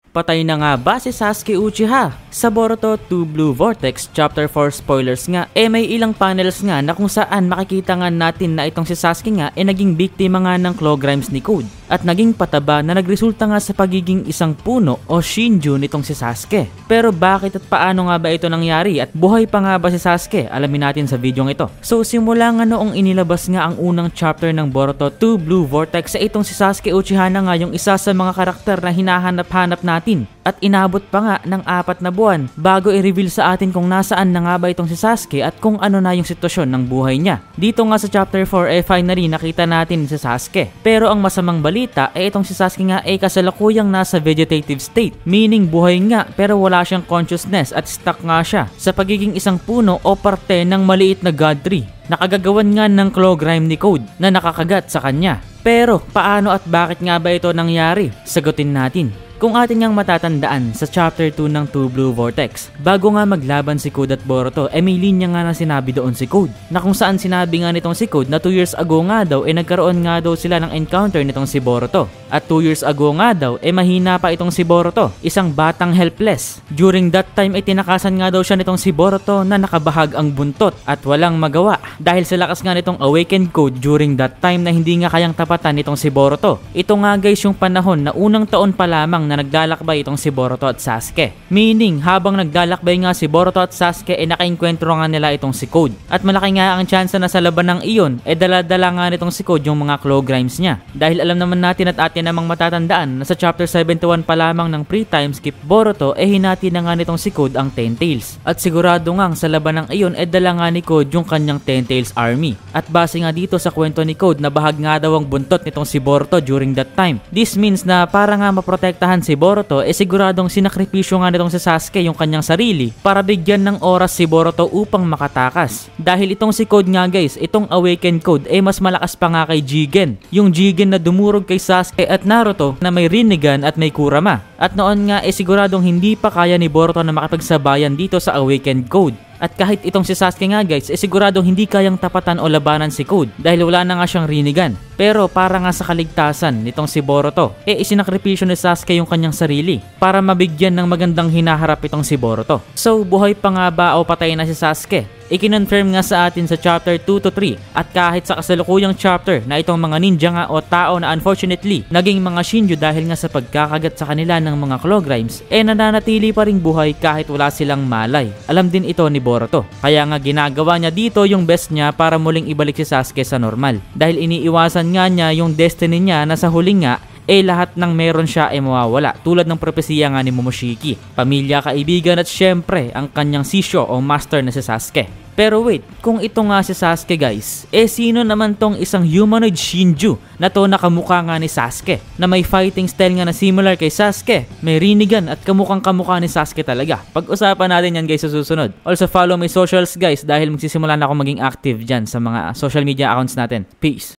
Patay na nga ba si Sasuke Uchiha? Sa Boruto 2 Blue Vortex Chapter 4 spoilers nga, may ilang panels nga na kung saan makikita nga natin na itong si Sasuke nga naging biktima nga ng claw grimes ni Code at naging pataba na nagresulta nga sa pagiging isang puno o Shinju nitong si Sasuke. Pero bakit at paano nga ba ito nangyari at buhay pa nga ba si Sasuke? Alamin natin sa videong ito. So simula nga noong inilabas nga ang unang chapter ng Boruto 2 Blue Vortex sa itong si Sasuke Uchiha na nga yung isa sa mga karakter na hinahanap-hanap natin. At inabot pa nga ng 4 na buwan bago i-reveal sa atin kung nasaan na nga ba itong si Sasuke at kung ano na yung sitwasyon ng buhay niya. Dito nga sa chapter 4 finally nakita natin si Sasuke. Pero ang masamang balita itong si Sasuke nga kasalukuyang nasa vegetative state, meaning buhay nga pero wala siyang consciousness at stuck nga siya sa pagiging isang puno o parte ng maliit na god tree. Nakagagawan nga ng claw grime ni Code na nakakagat sa kanya. Pero paano at bakit nga ba ito nangyari? Sagutin natin. Kung atin ngang matatandaan sa chapter 2 ng 2 Blue Vortex, bago nga maglaban si Code at Boruto, may linya nga na sinabi doon si Code, na kung saan sinabi nga nitong si Code na 2 years ago nga daw nagkaroon nga daw sila ng encounter nitong si Boruto. At 2 years ago nga daw mahina pa itong si Boruto, isang batang helpless. During that time tinakasan nga daw siya nitong si Boruto na nakabahag ang buntot at walang magawa dahil sa lakas nga nitong awakened Code during that time na hindi nga kayang tapatan nitong si Boruto. Ito nga guys yung panahon na unang taon pa lamang na naglalakbay itong si Boruto at Sasuke. Meaning, habang naglalakbay nga si Boruto at Sasuke nakaengkwentro nga nila itong si Code. At malaki nga ang tsansa na sa laban ng iyon dala-dala nga nitong si Code yung mga claw grimes niya. Dahil alam naman natin at atin namang matatandaan na sa chapter 71 pa lamang ng pre-time skip Boruto hinati na nga nitong si Code ang Ten Tails. At sigurado nga sa laban ng iyon dala nga ni Code yung kanyang Ten Tails army. At base nga dito sa kwento ni Code na bahag nga daw ang buntot nitong si Boruto during that time. This means na para nga maprotektahan si Boruto siguradong sinakripisyo nga nitong si Sasuke yung kanyang sarili para bigyan ng oras si Boruto upang makatakas. Dahil itong si Code nga guys, itong awakened Code mas malakas pa nga kay Jigen. Yung Jigen na dumurog kay Sasuke at Naruto na may Rinnegan at may Kurama. At noon nga siguradong hindi pa kaya ni Boruto na makipagsabayan dito sa awakened Code. At kahit itong si Sasuke nga guys, siguradong hindi kayang tapatan o labanan si Code dahil wala na nga siyang Rinnegan. Pero para nga sa kaligtasan nitong si Boruto, isinakripisyo ni Sasuke yung kanyang sarili para mabigyan ng magandang hinaharap itong si Boruto. So buhay pa nga ba o patay na si Sasuke? Ikinonfirm nga sa atin sa chapter 2 to 3 at kahit sa kasalukuyang chapter na itong mga ninja nga o tao na unfortunately naging mga Shinju dahil nga sa pagkakagat sa kanila ng mga claw grimes nananatili pa ring buhay kahit wala silang malay. Alam din ito ni Boruto. Kaya nga ginagawa niya dito yung best niya para muling ibalik si Sasuke sa normal. Dahil iniiwasan nga niya yung destiny niya na sa huling nga lahat ng meron siya mawawala tulad ng propesiya nga ni Momoshiki, pamilya, kaibigan at syempre ang kanyang sisyo o master na si Sasuke. Pero wait, kung ito nga si Sasuke guys, sino naman tong isang humanoid Shinju na to nakamukha nga ni Sasuke na may fighting style nga na similar kay Sasuke, may Rinnegan at kamukhang kamukha ni Sasuke talaga? Pag-usapan natin yan guys sa susunod. Also follow my socials guys dahil magsisimula na ako maging active dyan sa mga social media accounts natin. Peace!